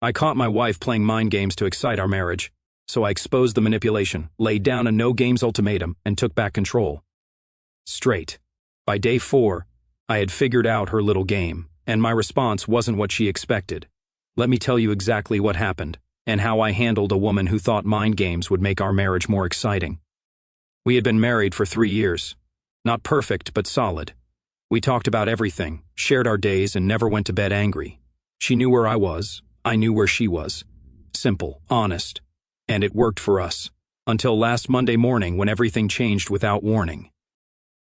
I caught my wife playing mind games to excite our marriage, so I exposed the manipulation, laid down a no-games ultimatum, and took back control. Straight. By day 4, I had figured out her little game, and my response wasn't what she expected. Let me tell you exactly what happened, and how I handled a woman who thought mind games would make our marriage more exciting. We had been married for 3 years. Not perfect, but solid. We talked about everything, shared our days, and never went to bed angry. She knew where I was, I knew where she was. Simple, honest. And it worked for us. Until last Monday morning when everything changed without warning.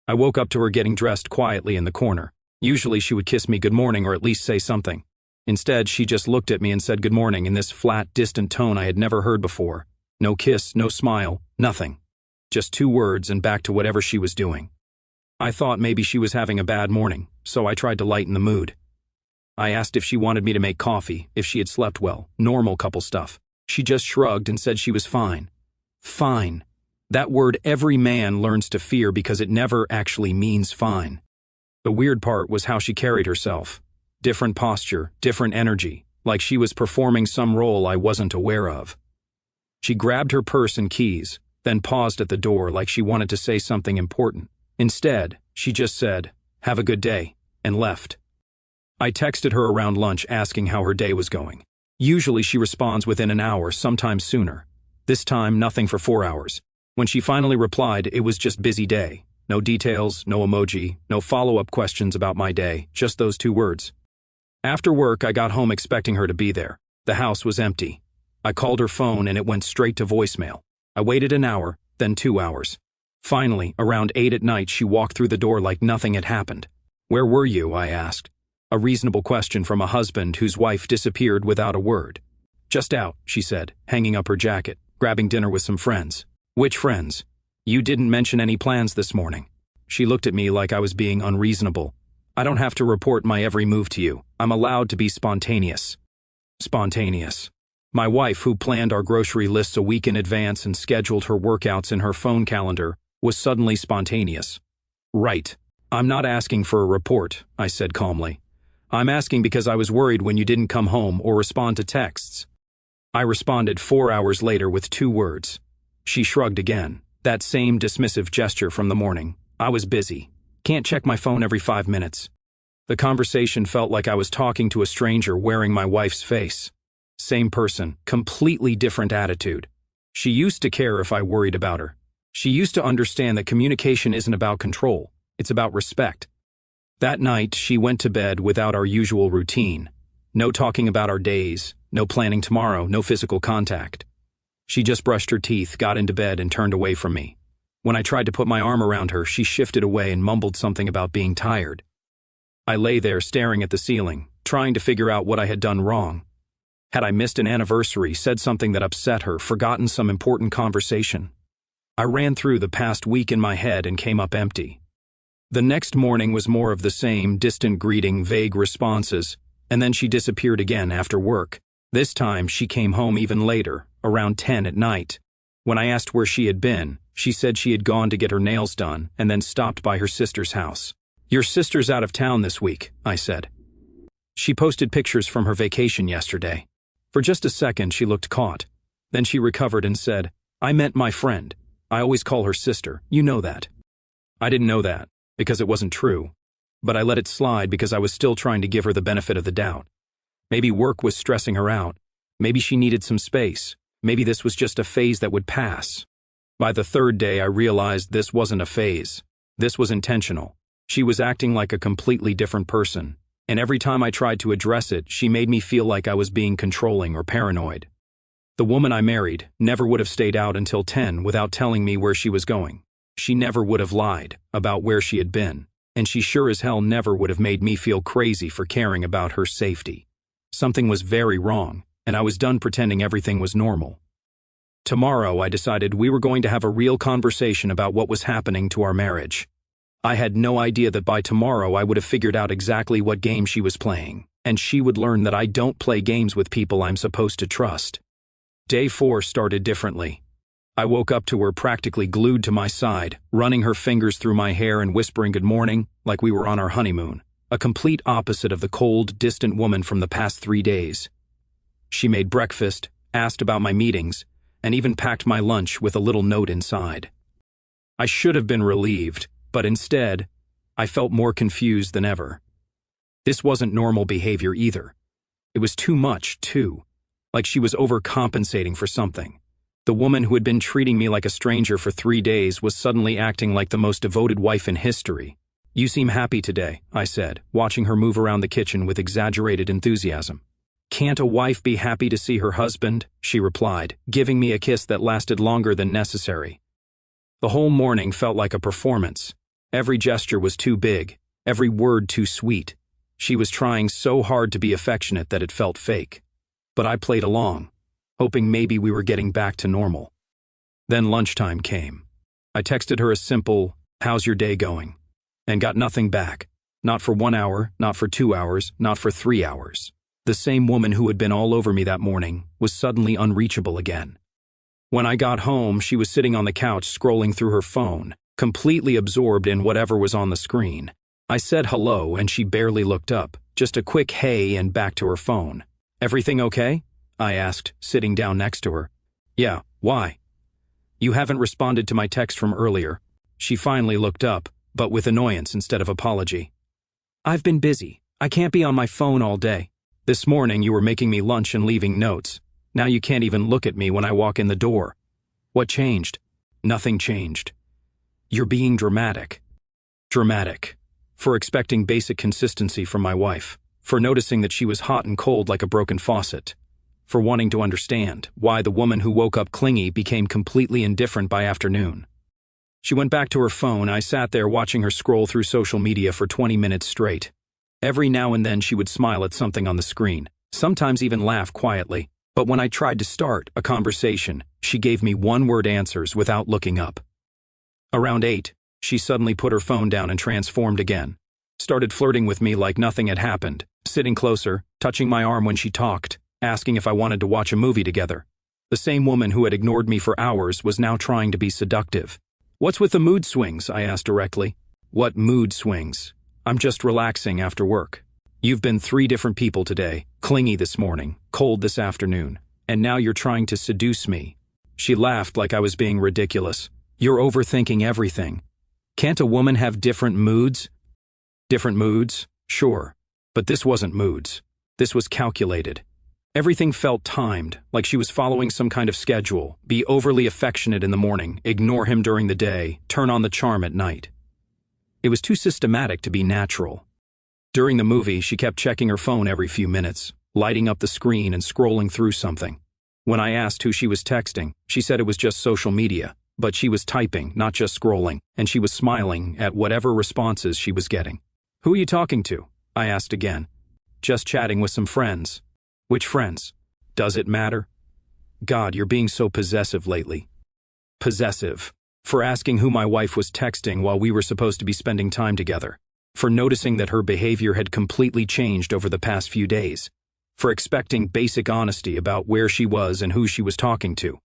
I woke up to her getting dressed quietly in the corner. Usually she would kiss me good morning or at least say something. Instead, she just looked at me and said good morning in this flat, distant tone I had never heard before. No kiss, no smile, nothing. Just 2 words and back to whatever she was doing. I thought maybe she was having a bad morning, so I tried to lighten the mood. I asked if she wanted me to make coffee, if she had slept well, normal couple stuff. She just shrugged and said she was fine. Fine. That word every man learns to fear because it never actually means fine. The weird part was how she carried herself. Different posture, different energy, like she was performing some role I wasn't aware of. She grabbed her purse and keys, then paused at the door like she wanted to say something important. Instead, she just said, "Have a good day," and left. I texted her around lunch asking how her day was going. Usually she responds within an hour, sometimes sooner. This time, nothing for 4 hours. When she finally replied, it was just busy day. No details, no emoji, no follow-up questions about my day, just those 2 words. After work, I got home expecting her to be there. The house was empty. I called her phone and it went straight to voicemail. I waited an hour, then 2 hours. Finally, around 8 at night, she walked through the door like nothing had happened. "Where were you?" I asked. A reasonable question from a husband whose wife disappeared without a word. "Just out," she said, hanging up her jacket, grabbing dinner with some friends. "Which friends? You didn't mention any plans this morning." She looked at me like I was being unreasonable. "I don't have to report my every move to you. I'm allowed to be spontaneous." Spontaneous. My wife, who planned our grocery lists a week in advance and scheduled her workouts in her phone calendar, was suddenly spontaneous. "Right. I'm not asking for a report," I said calmly. "I'm asking because I was worried when you didn't come home or respond to texts." I responded 4 hours later with 2 words. She shrugged again, that same dismissive gesture from the morning. "I was busy. Can't check my phone every 5 minutes." The conversation felt like I was talking to a stranger wearing my wife's face. Same person, completely different attitude. She used to care if I worried about her. She used to understand that communication isn't about control, it's about respect. That night, she went to bed without our usual routine. No talking about our days, no planning tomorrow, no physical contact. She just brushed her teeth, got into bed, and turned away from me. When I tried to put my arm around her, she shifted away and mumbled something about being tired. I lay there staring at the ceiling, trying to figure out what I had done wrong. Had I missed an anniversary, said something that upset her, forgotten some important conversation? I ran through the past week in my head and came up empty. The next morning was more of the same, distant greeting, vague responses, and then she disappeared again after work. This time, she came home even later, around 10 at night. When I asked where she had been, she said she had gone to get her nails done and then stopped by her sister's house. "Your sister's out of town this week," I said. She posted pictures from her vacation yesterday. For just a second, she looked caught. Then she recovered and said, "I meant my friend. I always call her sister. You know that." I didn't know that, because it wasn't true. But I let it slide because I was still trying to give her the benefit of the doubt. Maybe work was stressing her out. Maybe she needed some space. Maybe this was just a phase that would pass. By the 3rd day, I realized this wasn't a phase. This was intentional. She was acting like a completely different person. And every time I tried to address it, she made me feel like I was being controlling or paranoid. The woman I married never would have stayed out until 10 without telling me where she was going. She never would have lied about where she had been, and she sure as hell never would have made me feel crazy for caring about her safety. Something was very wrong, and I was done pretending everything was normal. Tomorrow, I decided we were going to have a real conversation about what was happening to our marriage. I had no idea that by tomorrow I would have figured out exactly what game she was playing, and she would learn that I don't play games with people I'm supposed to trust. Day 4 started differently. I woke up to her practically glued to my side, running her fingers through my hair and whispering good morning like we were on our honeymoon, a complete opposite of the cold, distant woman from the past 3 days. She made breakfast, asked about my meetings, and even packed my lunch with a little note inside. I should have been relieved, but instead, I felt more confused than ever. This wasn't normal behavior either. It was too much, too. Like she was overcompensating for something. The woman who had been treating me like a stranger for 3 days was suddenly acting like the most devoted wife in history. "You seem happy today," I said, watching her move around the kitchen with exaggerated enthusiasm. "Can't a wife be happy to see her husband?" she replied, giving me a kiss that lasted longer than necessary. The whole morning felt like a performance. Every gesture was too big, every word too sweet. She was trying so hard to be affectionate that it felt fake. But I played along, hoping maybe we were getting back to normal. Then lunchtime came. I texted her a simple, "How's your day going?" and got nothing back. Not for 1 hour, not for 2 hours, not for 3 hours. The same woman who had been all over me that morning was suddenly unreachable again. When I got home, she was sitting on the couch scrolling through her phone, completely absorbed in whatever was on the screen. I said hello and she barely looked up, just a quick hey and back to her phone. "Everything okay?" I asked, sitting down next to her. "Yeah, why?" "You haven't responded to my text from earlier." She finally looked up, but with annoyance instead of apology. "I've been busy. I can't be on my phone all day. This morning you were making me lunch and leaving notes. Now you can't even look at me when I walk in the door. What changed?" "Nothing changed. You're being dramatic." Dramatic. For expecting basic consistency from my wife. For noticing that she was hot and cold like a broken faucet. For wanting to understand why the woman who woke up clingy became completely indifferent by afternoon. She went back to her phone. I sat there watching her scroll through social media for 20 minutes straight. Every now and then she would smile at something on the screen, sometimes even laugh quietly. But when I tried to start a conversation, she gave me one-word answers without looking up. Around 8, she suddenly put her phone down and transformed again. Started flirting with me like nothing had happened, sitting closer, touching my arm when she talked, asking if I wanted to watch a movie together. The same woman who had ignored me for hours was now trying to be seductive. "What's with the mood swings?" I asked directly. "What mood swings? I'm just relaxing after work. You've been 3 different people today, clingy this morning, cold this afternoon, and now you're trying to seduce me." She laughed like I was being ridiculous. "You're overthinking everything. Can't a woman have different moods?" Different moods? Sure. But this wasn't moods. This was calculated. Everything felt timed, like she was following some kind of schedule. Be overly affectionate in the morning, ignore him during the day, turn on the charm at night. It was too systematic to be natural. During the movie, she kept checking her phone every few minutes, lighting up the screen and scrolling through something. When I asked who she was texting, she said it was just social media, but she was typing, not just scrolling, and she was smiling at whatever responses she was getting. "Who are you talking to?" I asked again. "Just chatting with some friends." "Which friends? Does it matter?" "God, you're being so possessive lately." Possessive. For asking who my wife was texting while we were supposed to be spending time together. For noticing that her behavior had completely changed over the past few days. For expecting basic honesty about where she was and who she was talking to.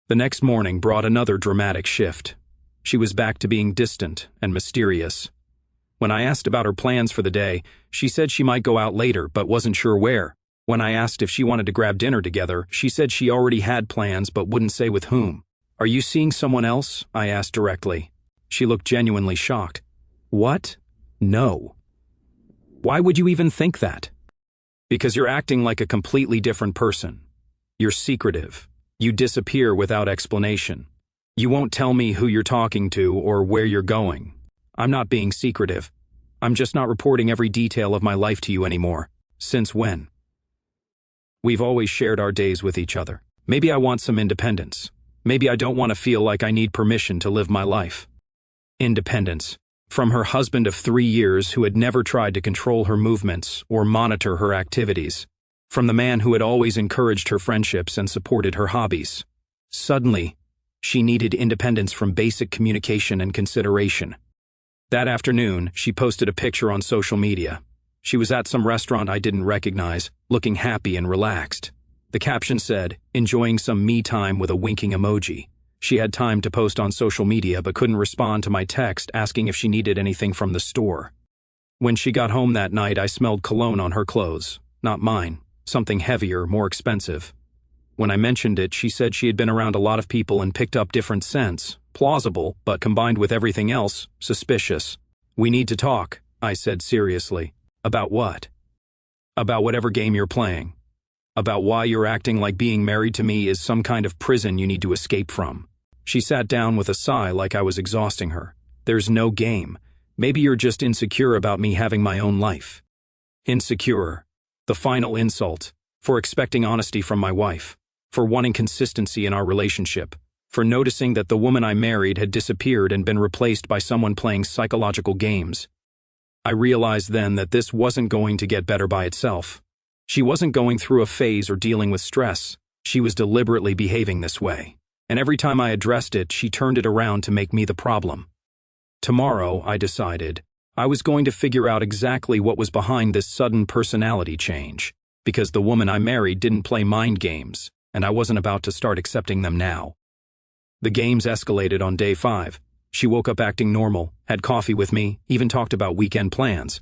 The next morning brought another dramatic shift. She was back to being distant and mysterious. When I asked about her plans for the day, she said she might go out later but wasn't sure where. When I asked if she wanted to grab dinner together, she said she already had plans but wouldn't say with whom. "Are you seeing someone else?" I asked directly. She looked genuinely shocked. "What? No." "Why would you even think that?" "Because you're acting like a completely different person. You're secretive. You disappear without explanation. You won't tell me who you're talking to or where you're going. I'm not being secretive. I'm just not reporting every detail of my life to you anymore. Since when? We've always shared our days with each other. Maybe I want some independence. Maybe I don't want to feel like I need permission to live my life." Independence. From her husband of 3 years who had never tried to control her movements or monitor her activities. From the man who had always encouraged her friendships and supported her hobbies. Suddenly, she needed independence from basic communication and consideration. That afternoon, she posted a picture on social media. She was at some restaurant I didn't recognize, looking happy and relaxed. The caption said, "Enjoying some me time," with a winking emoji. She had time to post on social media but couldn't respond to my text asking if she needed anything from the store. When she got home that night, I smelled cologne on her clothes, not mine, something heavier, more expensive. When I mentioned it, she said she had been around a lot of people and picked up different scents. Plausible, but combined with everything else, suspicious. "We need to talk," I said seriously. "About what?" "About whatever game you're playing. About why you're acting like being married to me is some kind of prison you need to escape from." She sat down with a sigh like I was exhausting her. "There's no game. Maybe you're just insecure about me having my own life." Insecure. The final insult. For expecting honesty from my wife. For wanting consistency in our relationship. For noticing that the woman I married had disappeared and been replaced by someone playing psychological games. I realized then that this wasn't going to get better by itself. She wasn't going through a phase or dealing with stress. She was deliberately behaving this way. And every time I addressed it, she turned it around to make me the problem. Tomorrow, I decided, I was going to figure out exactly what was behind this sudden personality change. Because the woman I married didn't play mind games, and I wasn't about to start accepting them now. The games escalated on day 5. She woke up acting normal, had coffee with me, even talked about weekend plans.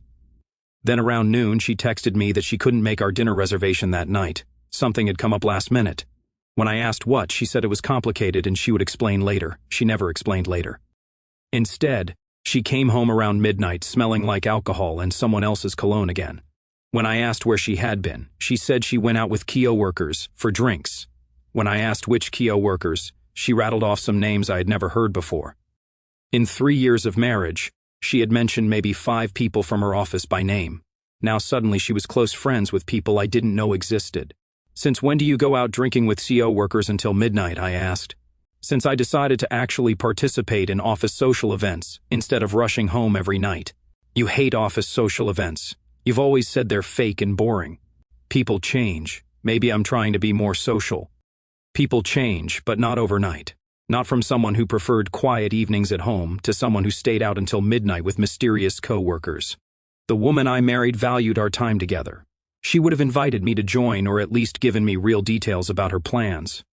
Then around noon she texted me that she couldn't make our dinner reservation that night. Something had come up last minute. When I asked what, she said it was complicated and she would explain later. She never explained later. Instead, she came home around midnight smelling like alcohol and someone else's cologne again. When I asked where she had been, she said she went out with Kio workers for drinks. When I asked which Kio workers, she rattled off some names I had never heard before. In 3 years of marriage, she had mentioned maybe 5 people from her office by name. Now suddenly she was close friends with people I didn't know existed. "Since when do you go out drinking with CO workers until midnight?" I asked. "Since I decided to actually participate in office social events instead of rushing home every night." "You hate office social events. You've always said they're fake and boring." "People change. Maybe I'm trying to be more social." People change, but not overnight. Not from someone who preferred quiet evenings at home to someone who stayed out until midnight with mysterious co-workers. The woman I married valued our time together. She would have invited me to join or at least given me real details about her plans.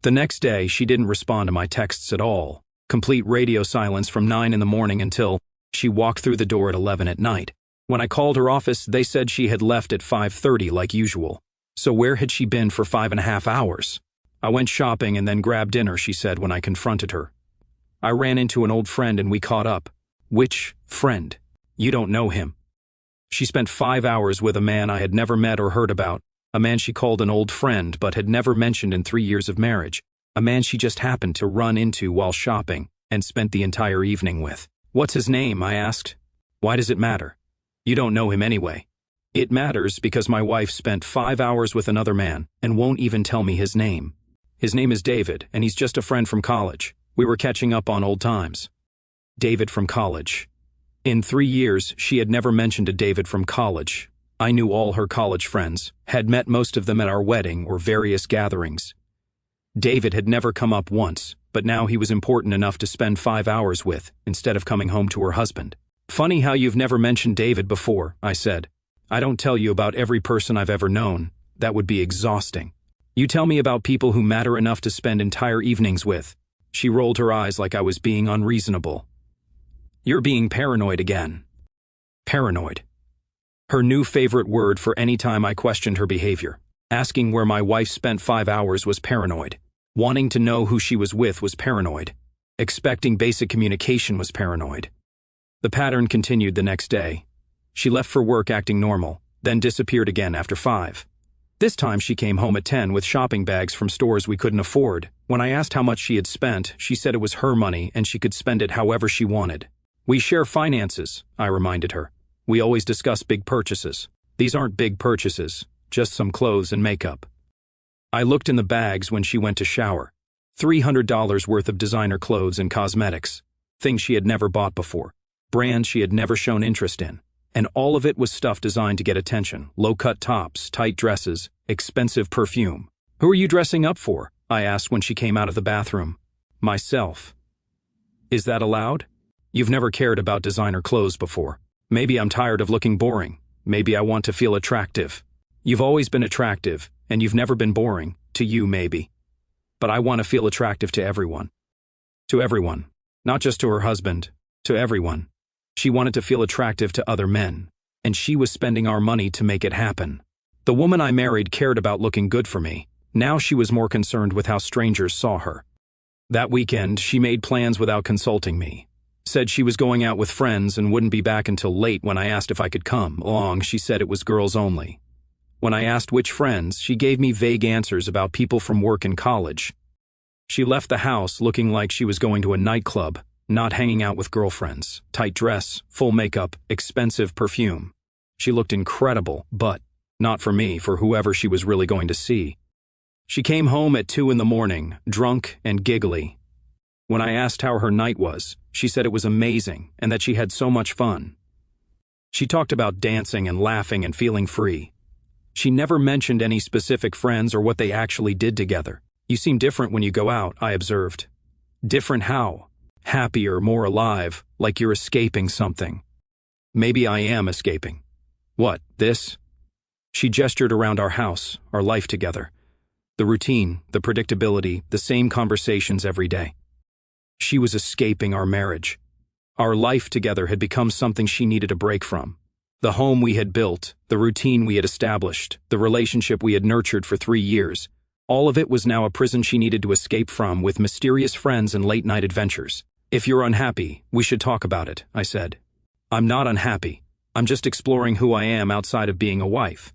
The next day, she didn't respond to my texts at all. Complete radio silence from 9 in the morning until she walked through the door at 11 at night. When I called her office, they said she had left at 5:30 like usual. So where had she been for 5.5 hours? "I went shopping and then grabbed dinner," she said when I confronted her. "I ran into an old friend and we caught up." "Which friend? You don't know him." She spent 5 hours with a man I had never met or heard about, a man she called an old friend but had never mentioned in 3 years of marriage, a man she just happened to run into while shopping and spent the entire evening with. "What's his name?" I asked. "Why does it matter? You don't know him anyway." "It matters because my wife spent 5 hours with another man and won't even tell me his name. His name is David, and he's just a friend from college. We were catching up on old times." David from college. In 3 years, she had never mentioned a David from college. I knew all her college friends, had met most of them at our wedding or various gatherings. David had never come up once, but now he was important enough to spend 5 hours with, instead of coming home to her husband. "Funny how you've never mentioned David before," I said. "I don't tell you about every person I've ever known. That would be exhausting. You tell me about people who matter enough to spend entire evenings with." She rolled her eyes like I was being unreasonable. "You're being paranoid again." Paranoid. Her new favorite word for any time I questioned her behavior. Asking where my wife spent 5 hours was paranoid. Wanting to know who she was with was paranoid. Expecting basic communication was paranoid. The pattern continued the next day. She left for work acting normal, then disappeared again after 5. This time she came home at 10 with shopping bags from stores we couldn't afford. When I asked how much she had spent, she said it was her money and she could spend it however she wanted. "We share finances," I reminded her. "We always discuss big purchases. These aren't big purchases, just some clothes and makeup." I looked in the bags when she went to shower. $300 worth of designer clothes and cosmetics. Things she had never bought before. Brands she had never shown interest in. And all of it was stuff designed to get attention. Low-cut tops, tight dresses, expensive perfume. "Who are you dressing up for?" I asked when she came out of the bathroom. "Myself." "Is that allowed?" "You've never cared about designer clothes before. Maybe I'm tired of looking boring. Maybe I want to feel attractive. You've always been attractive, and you've never been boring. To you, maybe. But I want to feel attractive to everyone." To everyone. Not just to her husband. To everyone. She wanted to feel attractive to other men, and she was spending our money to make it happen. The woman I married cared about looking good for me. Now she was more concerned with how strangers saw her. That weekend, she made plans without consulting me. Said she was going out with friends and wouldn't be back until late. When I asked if I could come along, she said it was girls only. When I asked which friends, she gave me vague answers about people from work and college. She left the house looking like she was going to a nightclub, not hanging out with girlfriends. Tight dress, full makeup, expensive perfume. She looked incredible, but not for me, for whoever she was really going to see. She came home at 2 in the morning, drunk and giggly. When I asked how her night was, she said it was amazing and that she had so much fun. She talked about dancing and laughing and feeling free. She never mentioned any specific friends or what they actually did together. You seem different when you go out, I observed. Different how? Happier, more alive, like you're escaping something. Maybe I am escaping. What, this? She gestured around our house, our life together. The routine, the predictability, the same conversations every day. She was escaping our marriage. Our life together had become something she needed a break from. The home we had built, the routine we had established, the relationship we had nurtured for 3 years, all of it was now a prison she needed to escape from with mysterious friends and late-night adventures. If you're unhappy, we should talk about it, I said. I'm not unhappy. I'm just exploring who I am outside of being a wife.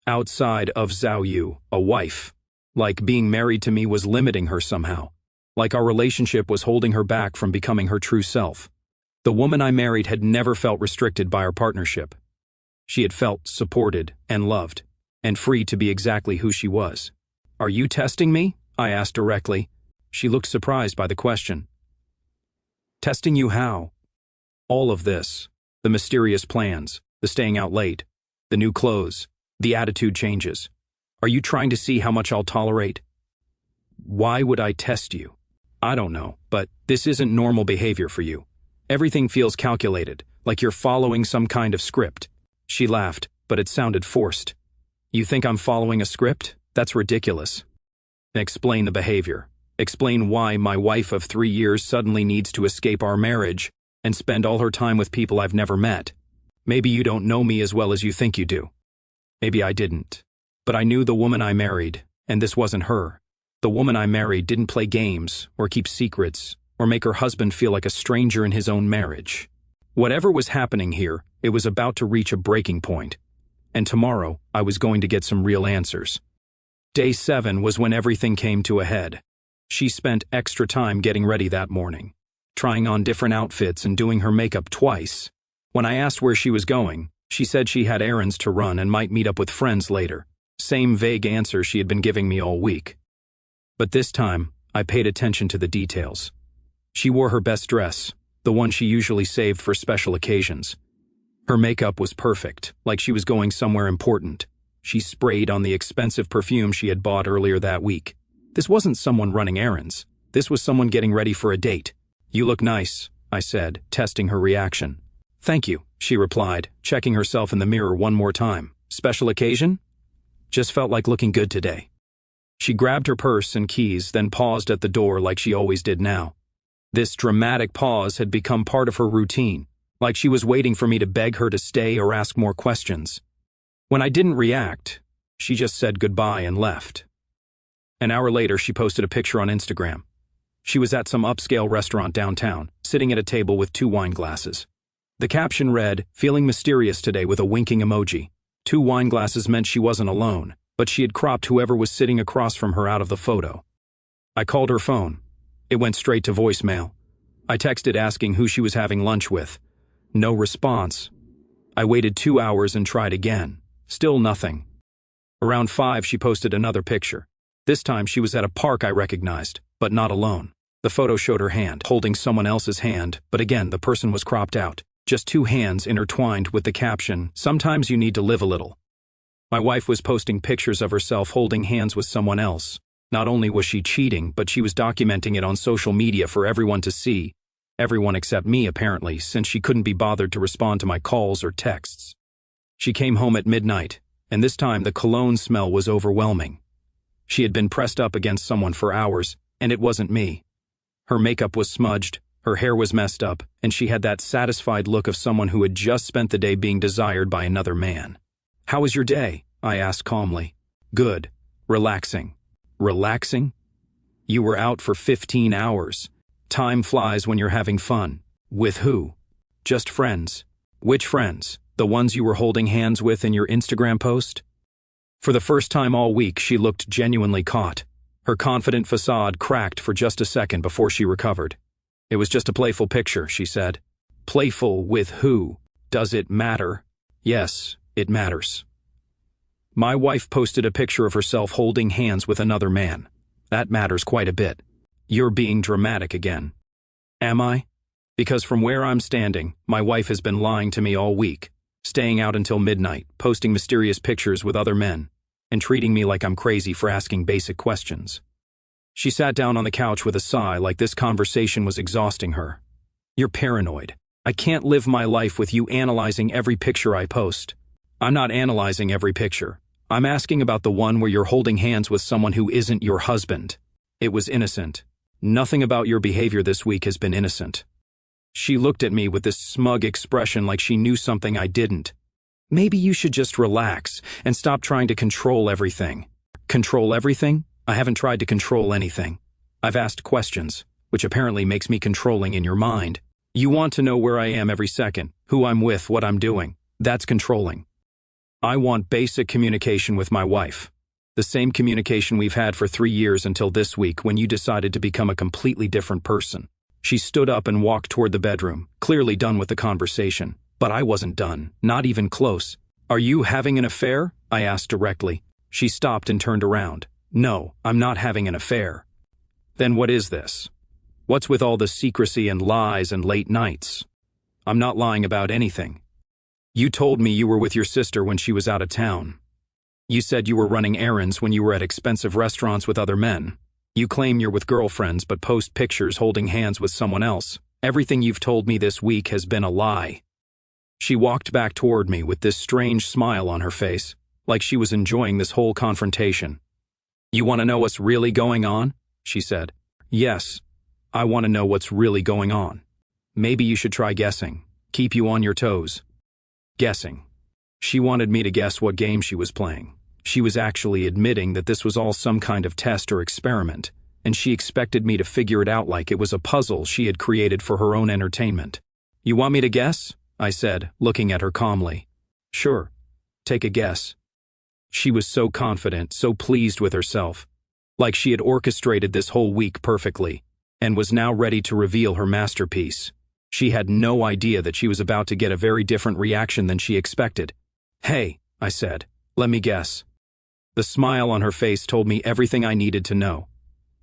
Outside of Zhao Yu, a wife. Like being married to me was limiting her somehow. Like our relationship was holding her back from becoming her true self. The woman I married had never felt restricted by our partnership. She had felt supported and loved, and free to be exactly who she was. Are you testing me? I asked directly. She looked surprised by the question. Testing you how? All of this. The mysterious plans, the staying out late, the new clothes, the attitude changes. Are you trying to see how much I'll tolerate? Why would I test you? I don't know, but this isn't normal behavior for you. Everything feels calculated, like you're following some kind of script. She laughed, but it sounded forced. You think I'm following a script? That's ridiculous. Explain the behavior. Explain why my wife of 3 years suddenly needs to escape our marriage and spend all her time with people I've never met. Maybe you don't know me as well as you think you do. Maybe I didn't. But I knew the woman I married, and this wasn't her. The woman I married didn't play games, or keep secrets, or make her husband feel like a stranger in his own marriage. Whatever was happening here, it was about to reach a breaking point. And tomorrow, I was going to get some real answers. Day 7 was when everything came to a head. She spent extra time getting ready that morning, trying on different outfits and doing her makeup twice. When I asked where she was going, she said she had errands to run and might meet up with friends later. Same vague answer she had been giving me all week. But this time, I paid attention to the details. She wore her best dress, the one she usually saved for special occasions. Her makeup was perfect, like she was going somewhere important. She sprayed on the expensive perfume she had bought earlier that week. This wasn't someone running errands. This was someone getting ready for a date. You look nice, I said, testing her reaction. Thank you, she replied, checking herself in the mirror one more time. Special occasion? Just felt like looking good today. She grabbed her purse and keys, then paused at the door like she always did now. This dramatic pause had become part of her routine, like she was waiting for me to beg her to stay or ask more questions. When I didn't react, she just said goodbye and left. An hour later, she posted a picture on Instagram. She was at some upscale restaurant downtown, sitting at a table with 2 wine glasses. The caption read, "Feeling mysterious today," with a winking emoji. 2 wine glasses meant she wasn't alone, but she had cropped whoever was sitting across from her out of the photo. I called her phone. It went straight to voicemail. I texted asking who she was having lunch with. No response. I waited 2 hours and tried again. Still nothing. Around 5, she posted another picture. This time she was at a park I recognized, but not alone. The photo showed her hand, holding someone else's hand, but again the person was cropped out. Just 2 hands intertwined with the caption, "Sometimes you need to live a little." My wife was posting pictures of herself holding hands with someone else. Not only was she cheating, but she was documenting it on social media for everyone to see. Everyone except me, apparently, since she couldn't be bothered to respond to my calls or texts. She came home at midnight, and this time the cologne smell was overwhelming. She had been pressed up against someone for hours, and it wasn't me. Her makeup was smudged, her hair was messed up, and she had that satisfied look of someone who had just spent the day being desired by another man. "How was your day?" I asked calmly. Good. Relaxing. Relaxing? You were out for 15 hours. Time flies when you're having fun. With who? Just friends. Which friends? The ones you were holding hands with in your Instagram post? For the first time all week, she looked genuinely caught. Her confident facade cracked for just a second before she recovered. It was just a playful picture, she said. Playful with who? Does it matter? Yes, it matters. My wife posted a picture of herself holding hands with another man. That matters quite a bit. You're being dramatic again. Am I? Because from where I'm standing, my wife has been lying to me all week, staying out until midnight, posting mysterious pictures with other men, and treating me like I'm crazy for asking basic questions. She sat down on the couch with a sigh, like this conversation was exhausting her. You're paranoid. I can't live my life with you analyzing every picture I post. I'm not analyzing every picture. I'm asking about the one where you're holding hands with someone who isn't your husband. It was innocent. Nothing about your behavior this week has been innocent. She looked at me with this smug expression like she knew something I didn't. Maybe you should just relax and stop trying to control everything. Control everything? I haven't tried to control anything. I've asked questions, which apparently makes me controlling in your mind. You want to know where I am every second, who I'm with, what I'm doing. That's controlling. I want basic communication with my wife. The same communication we've had for 3 years until this week when you decided to become a completely different person. She stood up and walked toward the bedroom, clearly done with the conversation. But I wasn't done, not even close. Are you having an affair? I asked directly. She stopped and turned around. No, I'm not having an affair. Then what is this? What's with all the secrecy and lies and late nights? I'm not lying about anything. You told me you were with your sister when she was out of town. You said you were running errands when you were at expensive restaurants with other men. You claim you're with girlfriends but post pictures holding hands with someone else. Everything you've told me this week has been a lie. She walked back toward me with this strange smile on her face, like she was enjoying this whole confrontation. You want to know what's really going on? She said. Yes, I want to know what's really going on. Maybe you should try guessing. Keep you on your toes. Guessing. She wanted me to guess what game she was playing. She was actually admitting that this was all some kind of test or experiment, and she expected me to figure it out like it was a puzzle she had created for her own entertainment. You want me to guess? I said, looking at her calmly. Sure. Take a guess. She was so confident, so pleased with herself, like she had orchestrated this whole week perfectly, and was now ready to reveal her masterpiece. She had no idea that she was about to get a very different reaction than she expected. Hey, I said, let me guess. The smile on her face told me everything I needed to know.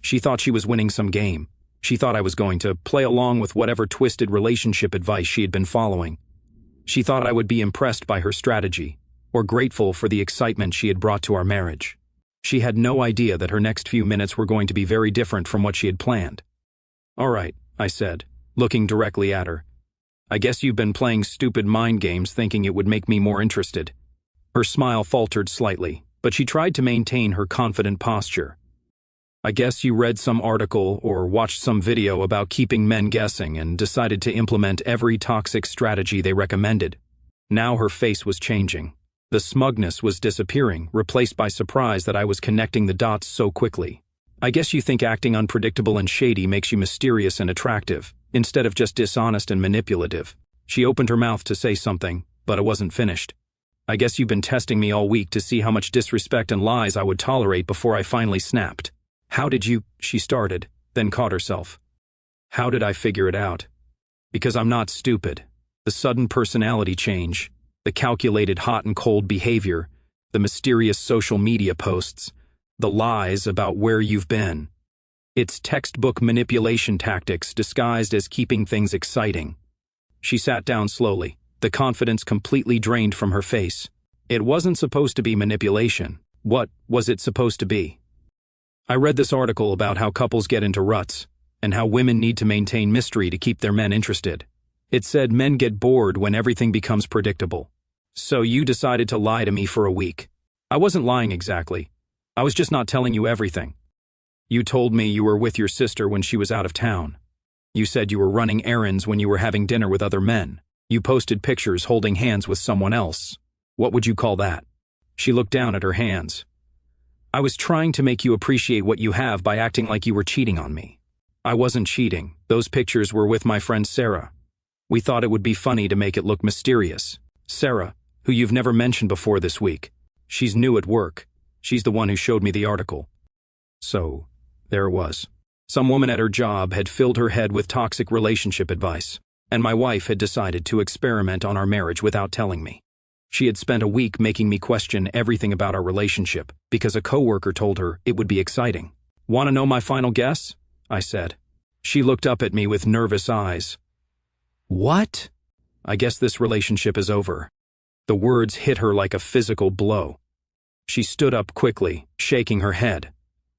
She thought she was winning some game. She thought I was going to play along with whatever twisted relationship advice she had been following. She thought I would be impressed by her strategy, or grateful for the excitement she had brought to our marriage. She had no idea that her next few minutes were going to be very different from what she had planned. All right, I said, looking directly at her. I guess you've been playing stupid mind games thinking it would make me more interested. Her smile faltered slightly, but she tried to maintain her confident posture. I guess you read some article or watched some video about keeping men guessing and decided to implement every toxic strategy they recommended. Now her face was changing. The smugness was disappearing, replaced by surprise that I was connecting the dots so quickly. I guess you think acting unpredictable and shady makes you mysterious and attractive, instead of just dishonest and manipulative. She opened her mouth to say something, but it wasn't finished. I guess you've been testing me all week to see how much disrespect and lies I would tolerate before I finally snapped. How did you, she started, then caught herself. How did I figure it out? Because I'm not stupid. The sudden personality change, the calculated hot and cold behavior, the mysterious social media posts, the lies about where you've been. It's textbook manipulation tactics disguised as keeping things exciting. She sat down slowly, the confidence completely drained from her face. It wasn't supposed to be manipulation. What was it supposed to be? I read this article about how couples get into ruts, and how women need to maintain mystery to keep their men interested. It said men get bored when everything becomes predictable. So you decided to lie to me for a week. I wasn't lying exactly. I was just not telling you everything. You told me you were with your sister when she was out of town. You said you were running errands when you were having dinner with other men. You posted pictures holding hands with someone else. What would you call that? She looked down at her hands. I was trying to make you appreciate what you have by acting like you were cheating on me. I wasn't cheating. Those pictures were with my friend Sarah. We thought it would be funny to make it look mysterious. Sarah, who you've never mentioned before this week. She's new at work. She's the one who showed me the article. So, there it was. Some woman at her job had filled her head with toxic relationship advice, and my wife had decided to experiment on our marriage without telling me. She had spent a week making me question everything about our relationship because a coworker told her it would be exciting. Want to know my final guess? I said. She looked up at me with nervous eyes. What? I guess this relationship is over. The words hit her like a physical blow. She stood up quickly, shaking her head.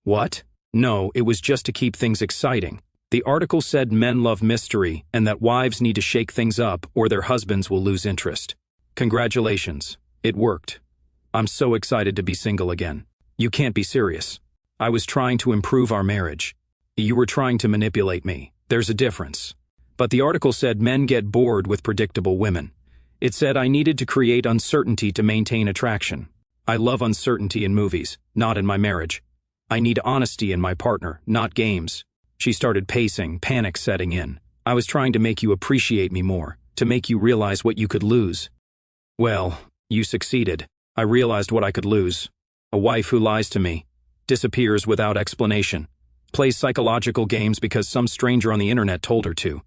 What? No, it was just to keep things exciting. The article said men love mystery and that wives need to shake things up or their husbands will lose interest. Congratulations. It worked. I'm so excited to be single again. You can't be serious. I was trying to improve our marriage. You were trying to manipulate me. There's a difference. But the article said men get bored with predictable women. It said I needed to create uncertainty to maintain attraction. I love uncertainty in movies, not in my marriage. I need honesty in my partner, not games. She started pacing, panic setting in. I was trying to make you appreciate me more, to make you realize what you could lose. Well, you succeeded. I realized what I could lose. A wife who lies to me, disappears without explanation, plays psychological games because some stranger on the internet told her to.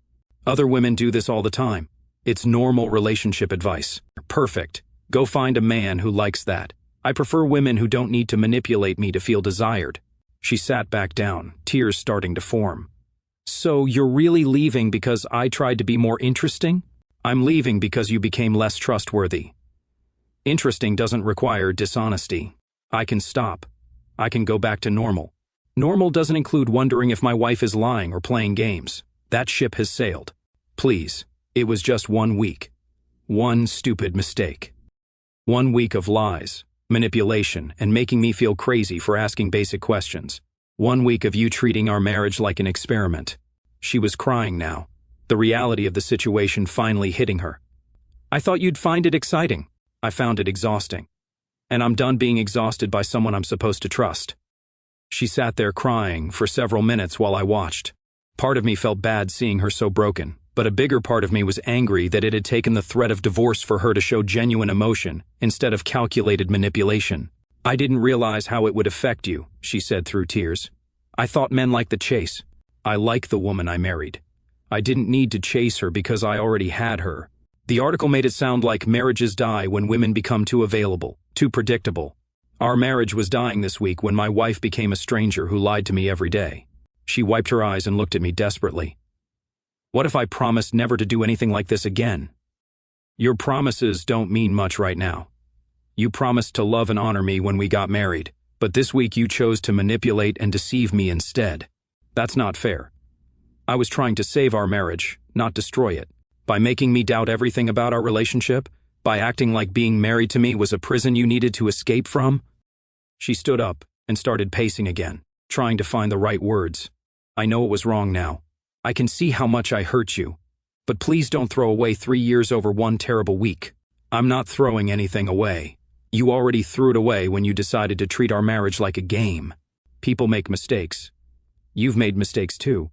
Other women do this all the time. It's normal relationship advice. Perfect. Go find a man who likes that. I prefer women who don't need to manipulate me to feel desired. She sat back down, tears starting to form. So you're really leaving because I tried to be more interesting? I'm leaving because you became less trustworthy. Interesting doesn't require dishonesty. I can stop. I can go back to normal. Normal doesn't include wondering if my wife is lying or playing games. That ship has sailed. Please, it was just 1 week. One stupid mistake. 1 week of lies, manipulation, and making me feel crazy for asking basic questions. 1 week of you treating our marriage like an experiment. She was crying now, the reality of the situation finally hitting her. I thought you'd find it exciting. I found it exhausting. And I'm done being exhausted by someone I'm supposed to trust. She sat there crying for several minutes while I watched. Part of me felt bad seeing her so broken, but a bigger part of me was angry that it had taken the threat of divorce for her to show genuine emotion instead of calculated manipulation. I didn't realize how it would affect you, she said through tears. I thought men liked the chase. I like the woman I married. I didn't need to chase her because I already had her. The article made it sound like marriages die when women become too available, too predictable. Our marriage was dying this week when my wife became a stranger who lied to me every day. She wiped her eyes and looked at me desperately. What if I promised never to do anything like this again? Your promises don't mean much right now. You promised to love and honor me when we got married, but this week you chose to manipulate and deceive me instead. That's not fair. I was trying to save our marriage, not destroy it. By making me doubt everything about our relationship, by acting like being married to me was a prison you needed to escape from. She stood up and started pacing again, trying to find the right words. I know it was wrong now. I can see how much I hurt you. But please don't throw away 3 years over 1 terrible week. I'm not throwing anything away. You already threw it away when you decided to treat our marriage like a game. People make mistakes. You've made mistakes too.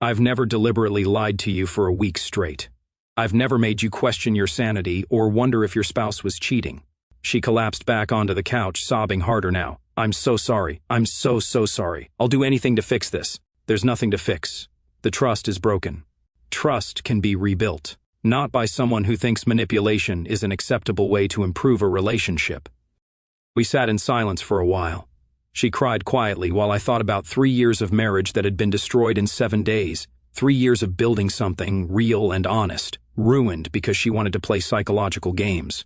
I've never deliberately lied to you for a week straight. I've never made you question your sanity or wonder if your spouse was cheating. She collapsed back onto the couch, sobbing harder now. I'm so sorry. I'm so sorry. I'll do anything to fix this. There's nothing to fix. The trust is broken. Trust can be rebuilt, not by someone who thinks manipulation is an acceptable way to improve a relationship. We sat in silence for a while. She cried quietly while I thought about 3 years of marriage that had been destroyed in 7 days, 3 years of building something real and honest, ruined because she wanted to play psychological games.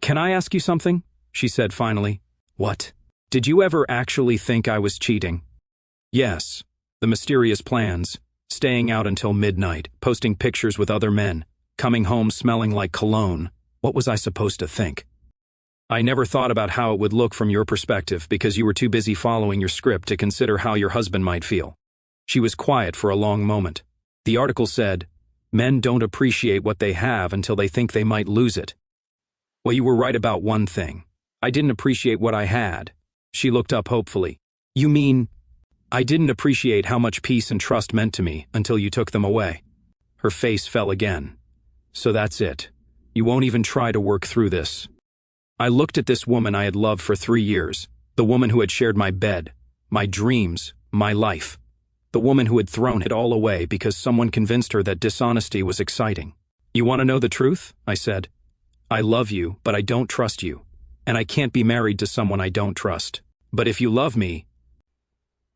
Can I ask you something? She said finally. What? Did you ever actually think I was cheating? Yes. The mysterious plans, staying out until midnight, posting pictures with other men, coming home smelling like cologne. What was I supposed to think? I never thought about how it would look from your perspective because you were too busy following your script to consider how your husband might feel. She was quiet for a long moment. The article said, men don't appreciate what they have until they think they might lose it. Well, you were right about one thing. I didn't appreciate what I had. She looked up hopefully. You mean, I didn't appreciate how much peace and trust meant to me until you took them away. Her face fell again. So that's it. You won't even try to work through this. I looked at this woman I had loved for 3 years, the woman who had shared my bed, my dreams, my life. The woman who had thrown it all away because someone convinced her that dishonesty was exciting. You want to know the truth? I said. I love you, but I don't trust you. And I can't be married to someone I don't trust. But if you love me,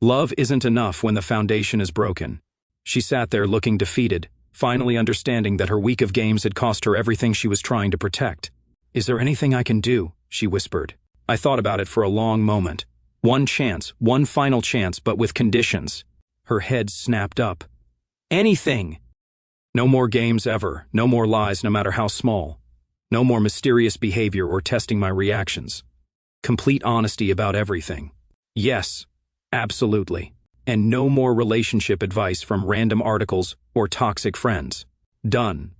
love isn't enough when the foundation is broken. She sat there looking defeated, finally understanding that her week of games had cost her everything she was trying to protect. Is there anything I can do? She whispered. I thought about it for a long moment. One chance, one final chance, but with conditions. Her head snapped up. Anything! No more games ever, no more lies no matter how small. No more mysterious behavior or testing my reactions. Complete honesty about everything. Yes, absolutely. And no more relationship advice from random articles or toxic friends. Done.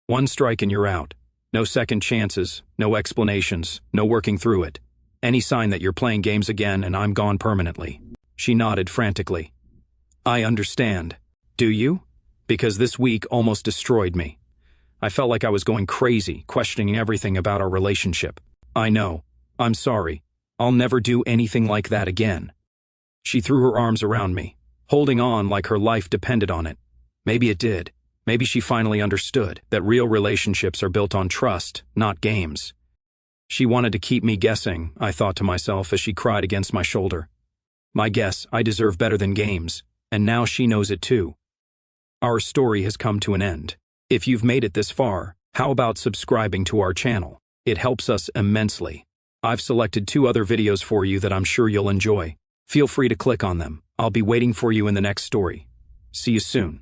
One strike and you're out. No second chances, no explanations, no working through it. Any sign that you're playing games again and I'm gone permanently. She nodded frantically. I understand. Do you? Because this week almost destroyed me. I felt like I was going crazy, questioning everything about our relationship. I know. I'm sorry. I'll never do anything like that again. She threw her arms around me, holding on like her life depended on it. Maybe it did. Maybe she finally understood that real relationships are built on trust, not games. She wanted to keep me guessing, I thought to myself as she cried against my shoulder. My guess, I deserve better than games, and now she knows it too. Our story has come to an end. If you've made it this far, how about subscribing to our channel? It helps us immensely. I've selected 2 other videos for you that I'm sure you'll enjoy. Feel free to click on them. I'll be waiting for you in the next story. See you soon.